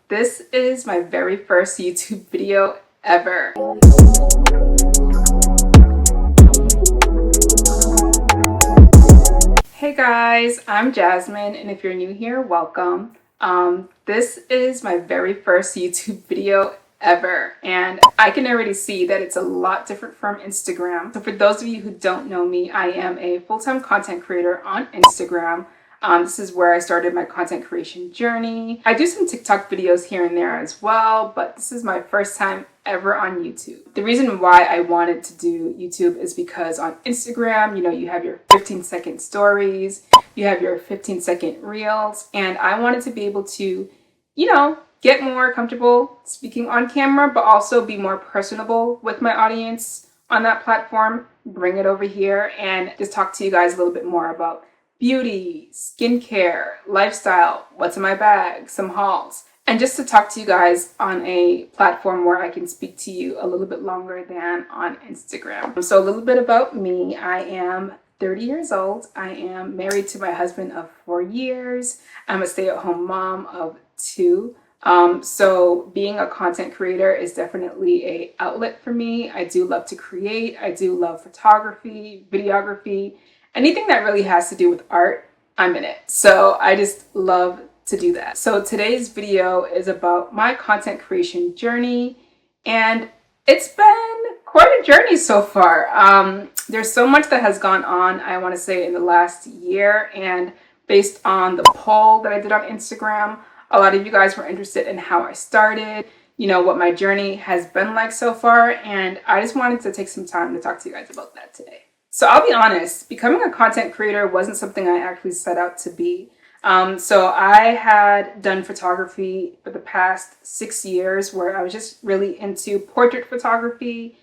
This is my very first YouTube video ever. Hey guys, I'm Jasmine, and if you're new here, welcome. This is my very first YouTube video ever, and I can already see that it's a lot different from Instagram. So for those of you who don't know me, I am a full-time content creator on Instagram. This is where I started my content creation journey. I do some TikTok videos here and there as well, but this is my first time ever on YouTube. The reason why I wanted to do YouTube is because on Instagram, you have your 15-second stories, you have your 15-second reels, and I wanted to be able to, get more comfortable speaking on camera, but also be more personable with my audience on that platform, bring it over here and just talk to you guys a little bit more about beauty, skincare, lifestyle, what's in my bag, some hauls, and just to talk to you guys on a platform where I can speak to you a little bit longer than on Instagram. So a little bit about me. I am 30 years old. I am married to my husband of 4 years. I'm a stay-at-home mom of 2. So being a content creator is definitely an outlet for me. I do love to create. I do love photography, videography, anything that really has to do with art, I'm in it. So I just love to do that. So today's video is about my content creation journey, and it's been quite a journey so far. There's so much that has gone on, I want to say, in the last year, and based on the poll that I did on Instagram, a lot of you guys were interested in how I started, what my journey has been like so far, and I just wanted to take some time to talk to you guys about that today. So I'll be honest, becoming a content creator wasn't something I actually set out to be. So I had done photography for the past 6 years where I was just really into portrait photography,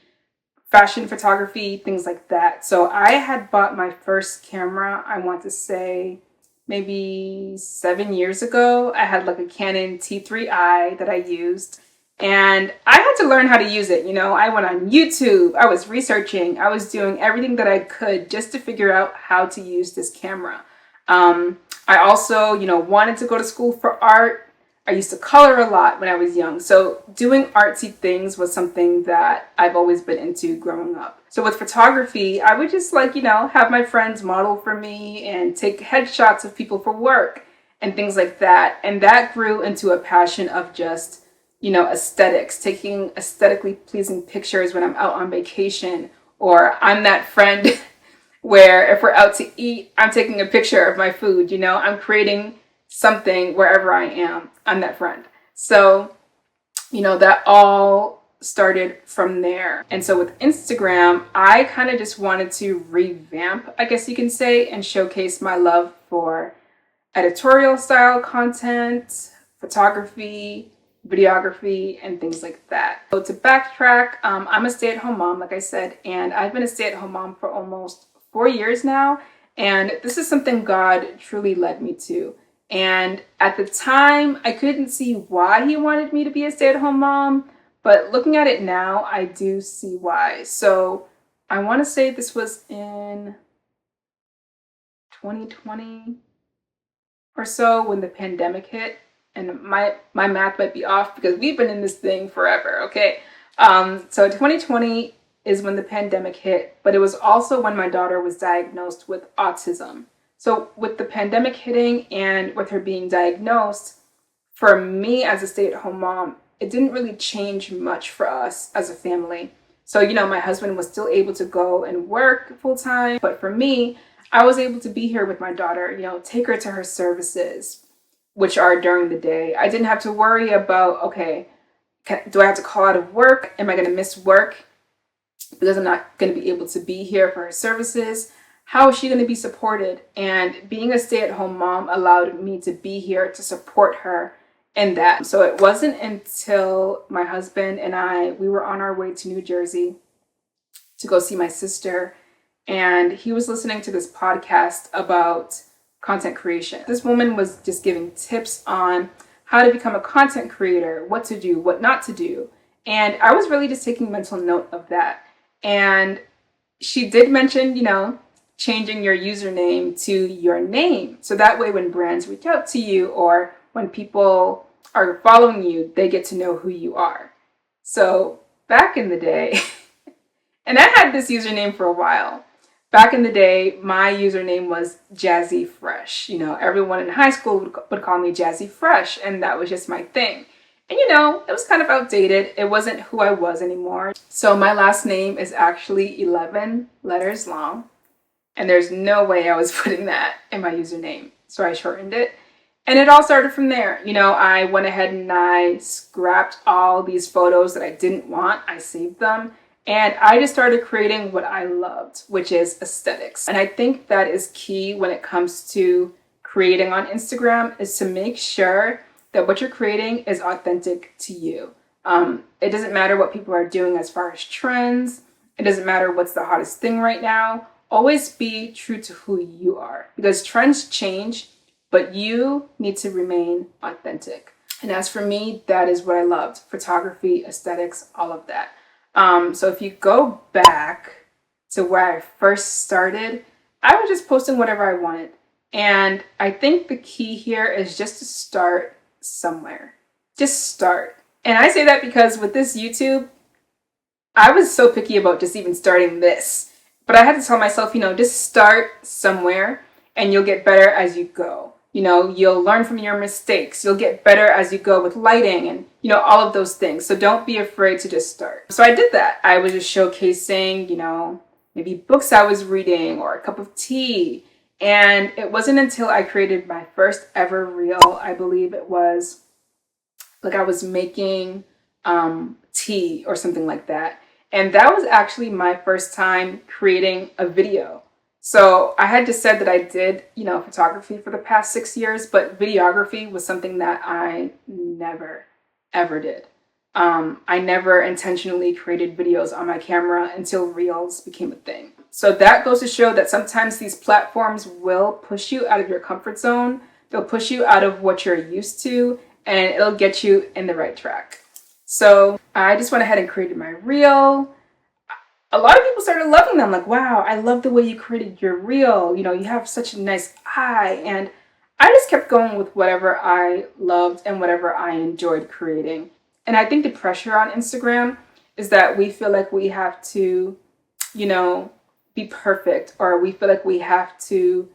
fashion photography, things like that. So I had bought my first camera, I want to say maybe 7 years ago. I had like a Canon T3i that I used. And I had to learn how to use it. I went on YouTube, I was researching, I was doing everything that I could just to figure out how to use this camera. I also, wanted to go to school for art. I used to color a lot when I was young. So doing artsy things was something that I've always been into growing up. So with photography, I would just have my friends model for me and take headshots of people for work and things like that. And that grew into a passion of just aesthetics, taking aesthetically pleasing pictures when I'm out on vacation, or I'm that friend where if we're out to eat, I'm taking a picture of my food, I'm creating something wherever I am. I'm that friend. So, that all started from there. And so with Instagram, I kind of just wanted to revamp, I guess you can say, and showcase my love for editorial style content, photography, videography, and things like that. So to backtrack, I'm a stay-at-home mom, like I said, and I've been a stay-at-home mom for almost 4 years now, and this is something God truly led me to. And at the time, I couldn't see why he wanted me to be a stay-at-home mom, but looking at it now, I do see why. So I want to say this was in 2020 or so when the pandemic hit. And my math might be off because we've been in this thing forever, okay? So 2020 is when the pandemic hit, but it was also when my daughter was diagnosed with autism. So with the pandemic hitting and with her being diagnosed, for me as a stay-at-home mom, it didn't really change much for us as a family. So, my husband was still able to go and work full-time, but for me, I was able to be here with my daughter, take her to her services, which are during the day. I didn't have to worry about, okay, do I have to call out of work? Am I going to miss work because I'm not going to be able to be here for her services? How is she going to be supported? And being a stay-at-home mom allowed me to be here to support her in that. So it wasn't until my husband and we were on our way to New Jersey to go see my sister, and he was listening to this podcast about content creation. This woman was just giving tips on how to become a content creator, what to do, what not to do. And I was really just taking mental note of that. And she did mention, changing your username to your name. So that way when brands reach out to you or when people are following you, they get to know who you are. So back in the day, and I had this username for a while. Back in the day, my username was Jazzy Fresh. You know, everyone in high school would call me Jazzy Fresh, and that was just my thing. And you know, it was kind of outdated. It wasn't who I was anymore. So my last name is actually 11 letters long, and there's no way I was putting that in my username. So I shortened it. And it all started from there. You know, I went ahead and I scrapped all these photos that I didn't want. I saved them. And I just started creating what I loved, which is aesthetics. And I think that is key when it comes to creating on Instagram, is to make sure that what you're creating is authentic to you. It doesn't matter what people are doing as far as trends. It doesn't matter what's the hottest thing right now. Always be true to who you are, because trends change, but you need to remain authentic. And as for me, that is what I loved: photography, aesthetics, all of that. So if you go back to where I first started, I was just posting whatever I wanted. And I think the key here is just to start somewhere. Just start. And I say that because with this YouTube, I was so picky about just even starting this. But I had to tell myself, you know, just start somewhere and you'll get better as you go. You know, you'll learn from your mistakes. You'll get better as you go with lighting and, you know, all of those things. So don't be afraid to just start. So I did that. I was just showcasing, you know, maybe books I was reading or a cup of tea. And it wasn't until I created my first ever reel, I believe it was, like I was making tea or something like that. And that was actually my first time creating a video. So I had just said that I did, you know, photography for the past 6 years, but videography was something that I never, ever did. I never intentionally created videos on my camera until Reels became a thing. So that goes to show that sometimes these platforms will push you out of your comfort zone. They'll push you out of what you're used to, and it'll get you in the right track. So I just went ahead and created my reel. A lot of people started loving them. Like, wow, I love the way you created your reel. You know, you have such a nice eye. And I just kept going with whatever I loved and whatever I enjoyed creating. And I think the pressure on Instagram is that we feel like we have to, you know, be perfect, or we feel like we have to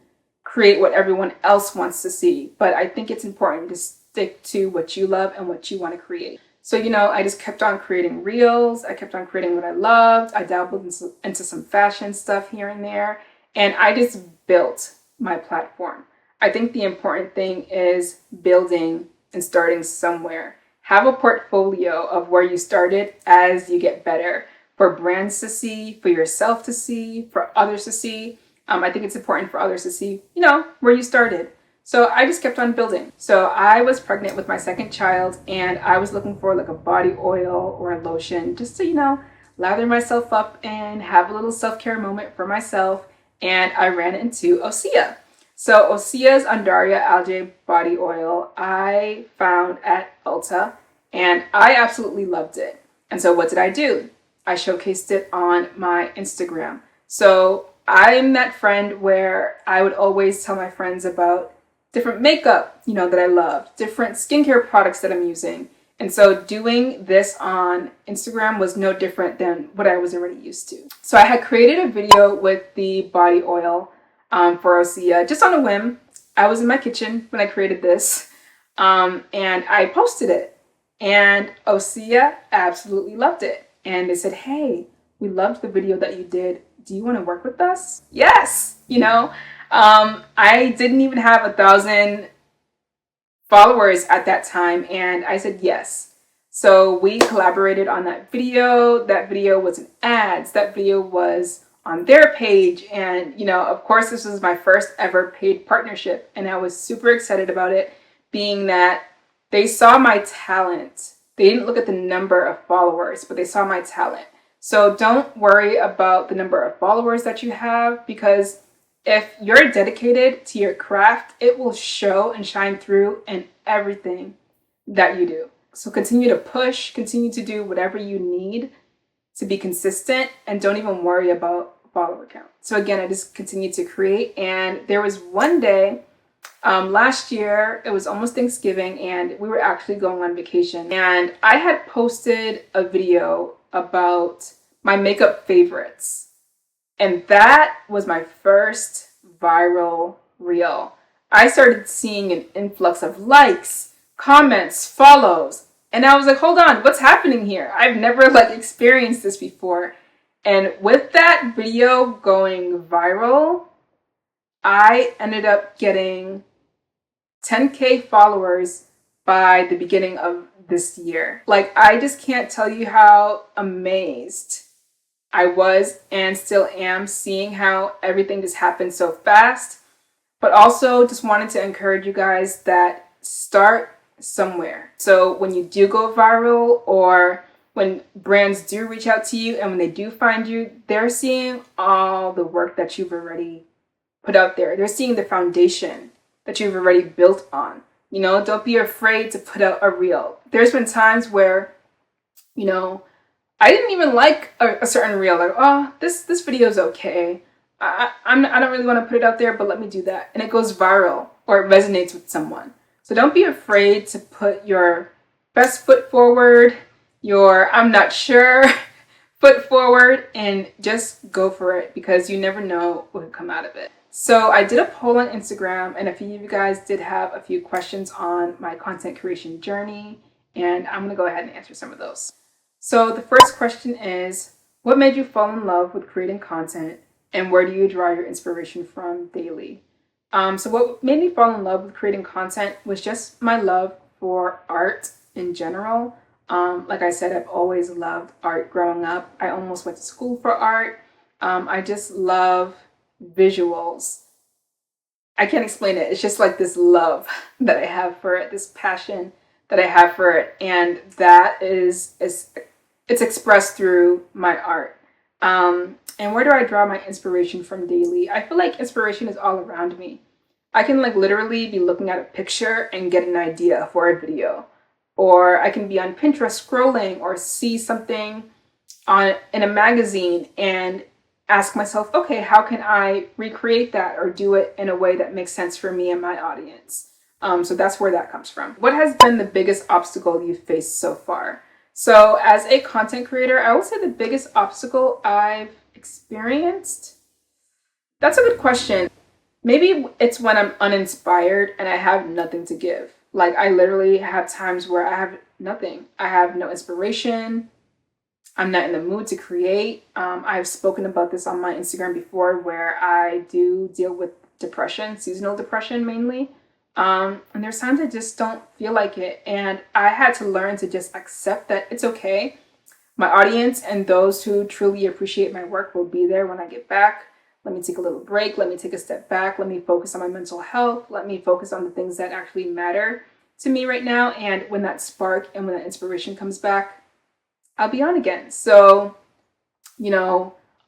create what everyone else wants to see. But I think it's important to stick to what you love and what you want to create. So, you know, I just kept on creating reels. I kept on creating what I loved. I dabbled into some fashion stuff here and there. And I just built my platform. I think the important thing is building and starting somewhere. Have a portfolio of where you started as you get better, for brands to see, for yourself to see, for others to see. I think it's important for others to see, you know, where you started. So I just kept on building. So I was pregnant with my second child, and I was looking for like a body oil or a lotion just to, you know, lather myself up and have a little self-care moment for myself. And I ran into Osea. So Osea's Undaria Algae Body Oil I found at Ulta, and I absolutely loved it. And so what did I do? I showcased it on my Instagram. So I'm that friend where I would always tell my friends about different makeup, you know, that I love, different skincare products that I'm using. And so doing this on Instagram was no different than what I was already used to. So I had created a video with the body oil for Osea, just on a whim. I was in my kitchen when I created this, and I posted it. And Osea absolutely loved it. And they said, hey, we loved the video that you did. Do you want to work with us? Yes, you know. I didn't even have 1,000 followers at that time, and I said yes. So we collaborated on that video. That video was in ads. That video was on their page. And, you know, of course, this was my first ever paid partnership, and I was super excited about it, being that they saw my talent. They didn't look at the number of followers, but they saw my talent. So don't worry about the number of followers that you have, because if you're dedicated to your craft, it will show and shine through in everything that you do. So continue to push, continue to do whatever you need to be consistent, and don't even worry about follower count. So again, I just continued to create, and there was one day Last year, it was almost Thanksgiving, and we were actually going on vacation. And I had posted a video about my makeup favorites. And that was my first viral reel. I started seeing an influx of likes, comments, follows. And I was like, hold on, what's happening here? I've never experienced this before. And with that video going viral, I ended up getting 10K followers by the beginning of this year. I just can't tell you how amazed I was and still am seeing how everything just happened so fast. But also just wanted to encourage you guys that start somewhere. So when you do go viral, or when brands do reach out to you and when they do find you, they're seeing all the work that you've already put out there. They're seeing the foundation that you've already built on. Don't be afraid to put out a reel. There's been times where, I didn't even like a certain reel. Oh, this video is okay. I don't really want to put it out there, but let me do that. And it goes viral, or it resonates with someone. So don't be afraid to put your best foot forward, your I'm not sure foot forward, and just go for it, because you never know what could come out of it. So I did a poll on Instagram, and a few of you guys did have a few questions on my content creation journey, and I'm going to go ahead and answer some of those. So the first question is, what made you fall in love with creating content, and where do you draw your inspiration from daily? So what made me fall in love with creating content was just my love for art in general. Like I said, I've always loved art growing up. I almost went to school for art. I just love visuals. I can't explain it. It's just this love that I have for it, this passion that I have for it, and that it's expressed through my art. And where do I draw my inspiration from daily? I feel like inspiration is all around me. I can literally be looking at a picture and get an idea for a video, or I can be on Pinterest scrolling, or see something in a magazine and ask myself, okay, how can I recreate that or do it in a way that makes sense for me and my audience? So that's where that comes from. What has been the biggest obstacle you've faced so far? So as a content creator, I would say the biggest obstacle I've experienced, that's a good question. Maybe it's when I'm uninspired and I have nothing to give. I literally have times where I have nothing. I have no inspiration. I'm not in the mood to create. I've spoken about this on my Instagram before, where I do deal with depression, seasonal depression mainly. And there's times I just don't feel like it. And I had to learn to just accept that it's okay. My audience and those who truly appreciate my work will be there when I get back. Let me take a little break. Let me take a step back. Let me focus on my mental health. Let me focus on the things that actually matter to me right now. And when that spark and when that inspiration comes back, I'll be on again. So,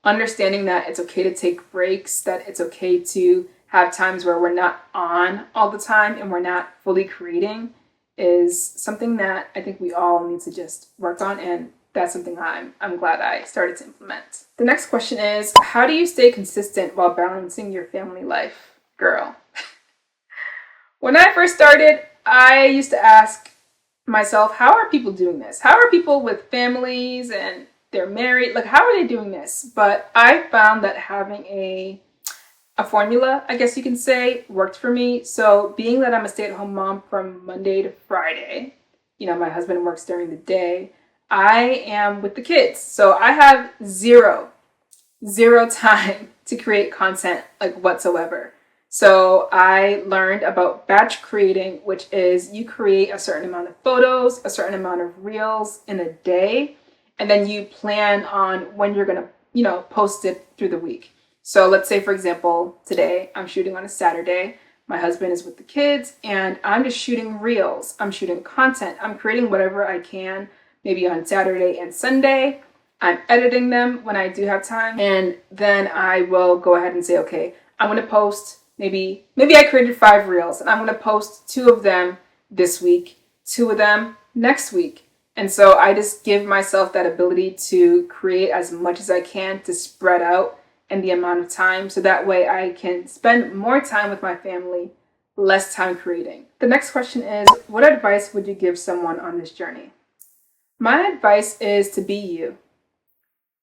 understanding that it's okay to take breaks, that it's okay to have times where we're not on all the time and we're not fully creating, is something that I think we all need to just work on. And that's something I'm glad I started to implement. The next question is, how do you stay consistent while balancing your family life? Girl. When I first started, I used to ask myself, how are people doing this? How are people with families and they're married? How are they doing this? But I found that having a formula, I guess you can say, worked for me. So being that I'm a stay-at-home mom from Monday to Friday, my husband works during the day, I am with the kids. So I have zero time to create content whatsoever. So I learned about batch creating, which is you create a certain amount of photos, a certain amount of reels in a day, and then you plan on when you're going to, post it through the week. So let's say, for example, today I'm shooting on a Saturday. My husband is with the kids and I'm just shooting reels. I'm shooting content. I'm creating whatever I can, maybe on Saturday and Sunday. I'm editing them when I do have time. And then I will go ahead and say, okay, I'm going to post maybe I created 5 reels and I'm going to post 2 of them this week, 2 of them next week. And so I just give myself that ability to create as much as I can to spread out in the amount of time. So that way I can spend more time with my family less time creating. The next question is, what advice would you give someone on this journey? My advice is to be you.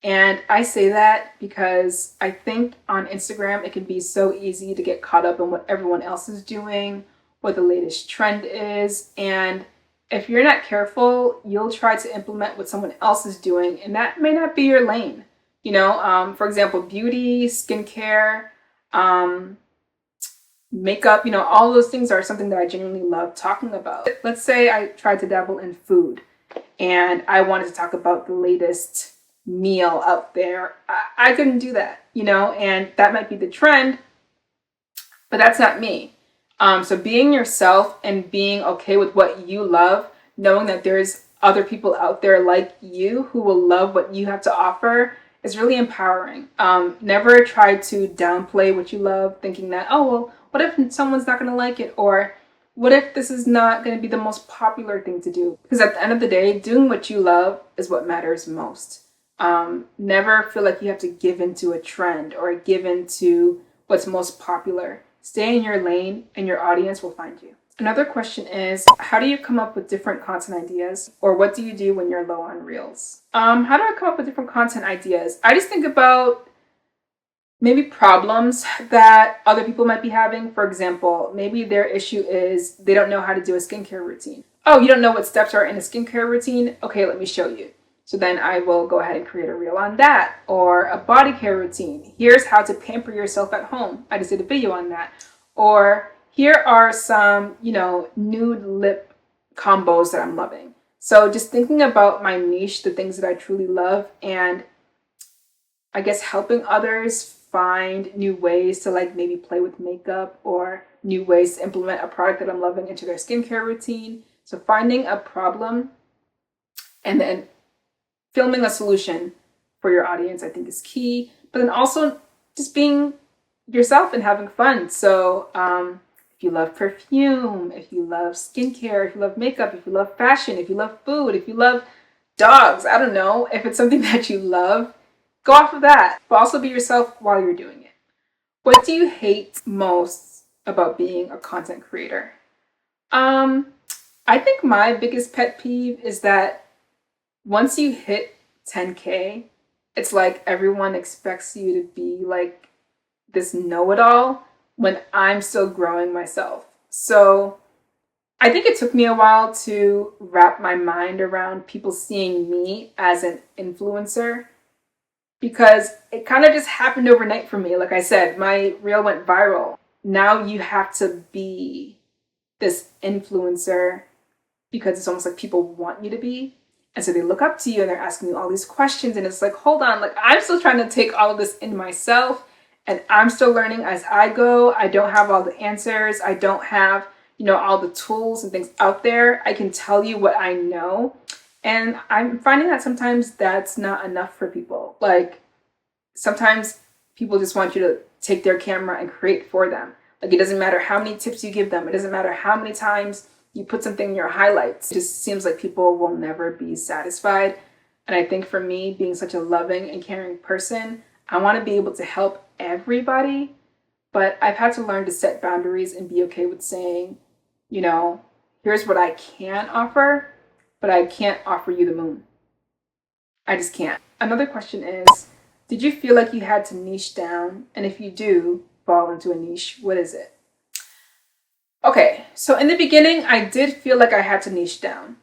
And I say that because I think on Instagram, it can be so easy to get caught up in what everyone else is doing, what the latest trend is. And if you're not careful, you'll try to implement what someone else is doing, and that may not be your lane. For example, beauty, skincare, makeup, all those things are something that I genuinely love talking about. Let's say I tried to dabble in food and I wanted to talk about the latest meal out there. I couldn't do that, and that might be the trend, but that's not me. So being yourself and being okay with what you love, knowing that there's other people out there like you who will love what you have to offer, is really empowering. Never try to downplay what you love, thinking that, oh, well, what if someone's not going to like it? Or what if this is not going to be the most popular thing to do? Because at the end of the day, doing what you love is what matters most. Never feel like you have to give into a trend or give into what's most popular. Stay in your lane and your audience will find you. Another question is, how do you come up with different content ideas? Or what do you do when you're low on reels? How do I come up with different content ideas? I just think about maybe problems that other people might be having. For example, maybe their issue is they don't know how to do a skincare routine. Oh, you don't know what steps are in a skincare routine? Okay, let me show you. So then I will go ahead and create a reel on that. Or a body care routine. Here's how to pamper yourself at home. I just did a video on that. Or here are some, nude lip combos that I'm loving. So just thinking about my niche, the things that I truly love, and I guess helping others find new ways to maybe play with makeup or new ways to implement a product that I'm loving into their skincare routine. So finding a problem and then filming a solution for your audience, I think, is key. But then also just being yourself and having fun. So if you love perfume, if you love skincare, if you love makeup, if you love fashion, if you love food, if you love dogs, I don't know, if it's something that you love, go off of that. But also be yourself while you're doing it. What do you hate most about being a content creator? I think my biggest pet peeve is that once you hit 10K, it's like everyone expects you to be like this know-it-all when I'm still growing myself. So I think it took me a while to wrap my mind around people seeing me as an influencer, because it kind of just happened overnight for me. Like I said, my reel went viral. Now you have to be this influencer because it's almost like people want you to be. And so they look up to you and they're asking you all these questions. And it's like, hold on, I'm still trying to take all of this in myself. And I'm still learning as I go. I don't have all the answers. I don't have, all the tools and things out there. I can tell you what I know. And I'm finding that sometimes that's not enough for people. Sometimes people just want you to take their camera and create for them. It doesn't matter how many tips you give them. It doesn't matter how many times you put something in your highlights. It just seems like people will never be satisfied. And I think for me, being such a loving and caring person, I want to be able to help everybody. But I've had to learn to set boundaries and be okay with saying, here's what I can offer, but I can't offer you the moon. I just can't. Another question is, did you feel like you had to niche down? And if you do fall into a niche, what is it? Okay, so in the beginning, I did feel like I had to niche down.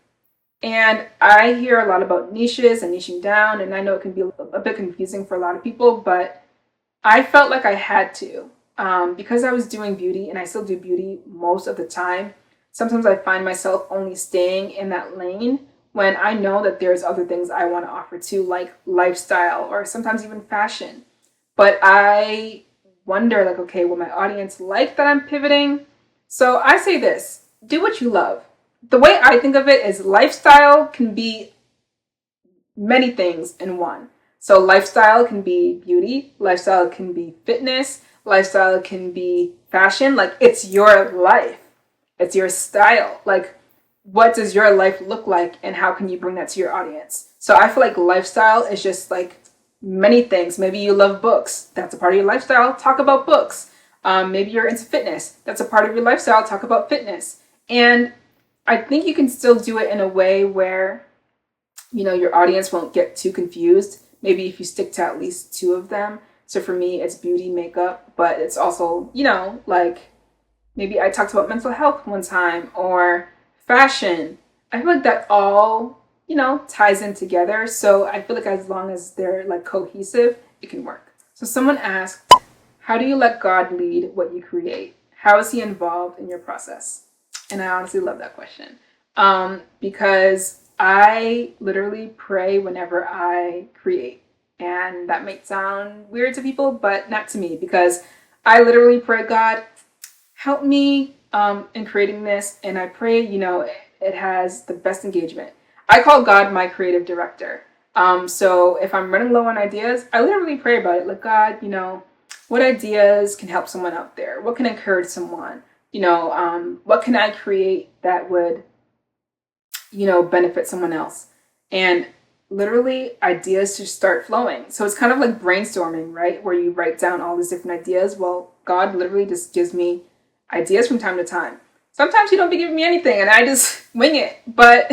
And I hear a lot about niches and niching down, and I know it can be a bit confusing for a lot of people, but I felt like I had to. Because I was doing beauty, and I still do beauty most of the time, sometimes I find myself only staying in that lane when I know that there's other things I want to offer too, like lifestyle or sometimes even fashion. But I wonder, okay, will my audience like that I'm pivoting? So I say this, do what you love. The way I think of it is lifestyle can be many things in one. So lifestyle can be beauty, lifestyle can be fitness, lifestyle can be fashion. It's your life. It's your style. What does your life look like and how can you bring that to your audience? So I feel like lifestyle is just many things. Maybe you love books. That's a part of your lifestyle. Talk about books. Maybe you're into fitness. That's a part of your lifestyle. Talk about fitness. And I think you can still do it in a way where, your audience won't get too confused. Maybe if you stick to at least two of them. So for me, it's beauty, makeup, but it's also, like maybe I talked about mental health one time or fashion. I feel like that all, ties in together. So I feel like as long as they're like cohesive, it can work. So someone asked, how do you let God lead what you create? How is he involved in your process? And I honestly love that question because I literally pray whenever I create. And that might sound weird to people, but not to me, because I literally pray, God, help me in creating this. And I pray, it has the best engagement. I call God my creative director. So if I'm running low on ideas, I literally pray about it. Like, God, what ideas can help someone out there? What can encourage someone? What can I create that would, benefit someone else? And literally ideas just start flowing. So it's kind of like brainstorming, right? Where you write down all these different ideas. Well, God literally just gives me ideas from time to time. Sometimes he don't be giving me anything and I just wing it. But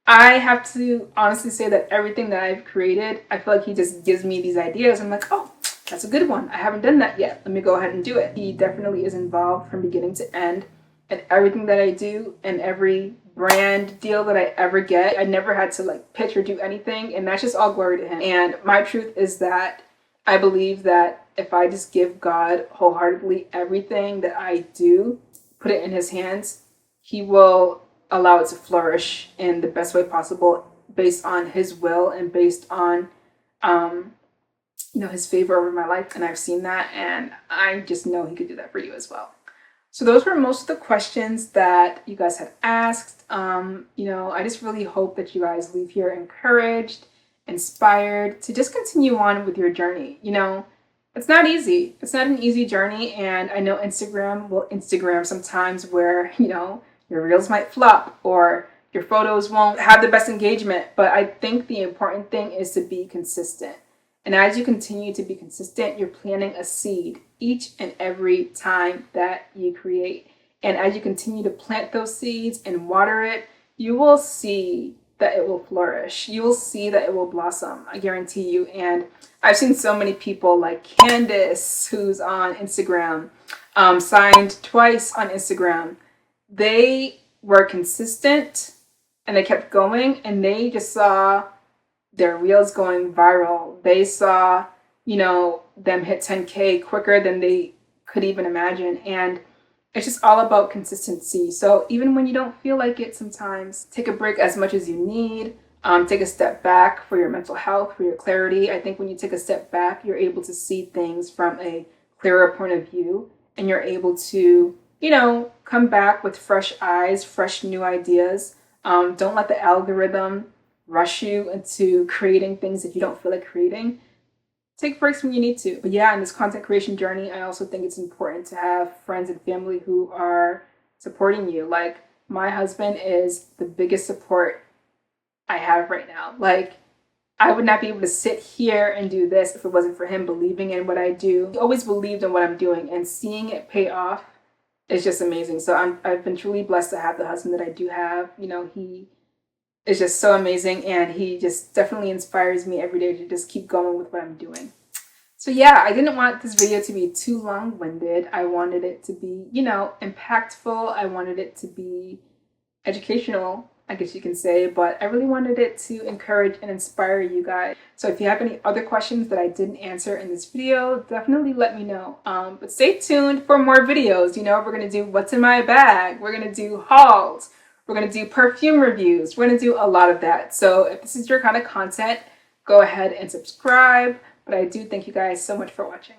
I have to honestly say that everything that I've created, I feel like he just gives me these ideas. I'm like, oh, that's a good one. I haven't done that yet. Let me go ahead and do it. He definitely is involved from beginning to end in everything that I do and every brand deal that I ever get. I never had to like pitch or do anything, and that's just all glory to him. And my truth is that I believe that if I just give God wholeheartedly everything that I do, put it in his hands, he will allow it to flourish in the best way possible based on his will and based on his favor over my life. And I've seen that, and I just know he could do that for you as well. So those were most of the questions that you guys had asked. I just really hope that you guys leave here encouraged, inspired to just continue on with your journey. It's not easy. It's not an easy journey. And I know Instagram will Instagram sometimes where, your reels might flop or your photos won't have the best engagement. But I think the important thing is to be consistent. And as you continue to be consistent, you're planting a seed each and every time that you create. And as you continue to plant those seeds and water it, you will see that it will flourish. You will see that it will blossom, I guarantee you. And I've seen so many people like Candace, who's on Instagram, signed twice on Instagram. They were consistent and they kept going, and they just saw their reels going viral. They saw, them hit 10K quicker than they could even imagine. And it's just all about consistency. So even when you don't feel like it sometimes, take a break as much as you need. Take a step back for your mental health, for your clarity. I think when you take a step back, you're able to see things from a clearer point of view, and you're able to, come back with fresh eyes, fresh new ideas. Don't let the algorithm rush you into creating things that you don't feel like creating. Take breaks when you need to. But yeah, in this content creation journey, I also think it's important to have friends and family who are supporting you. Like, my husband is the biggest support I have right now. Like, I would not be able to sit here and do this if it wasn't for him believing in what I do. He always believed in what I'm doing, and seeing it pay off is just amazing. So I've been truly blessed to have the husband that I do have. He is just so amazing, and he just definitely inspires me every day to just keep going with what I'm doing. So yeah, I didn't want this video to be too long-winded. I wanted it to be, impactful. I wanted it to be educational, I guess you can say, but I really wanted it to encourage and inspire you guys. So if you have any other questions that I didn't answer in this video, definitely let me know. But stay tuned for more videos. We're going to do what's in my bag. We're going to do hauls. We're going to do perfume reviews. We're going to do a lot of that. So if this is your kind of content, go ahead and subscribe. But I do thank you guys so much for watching.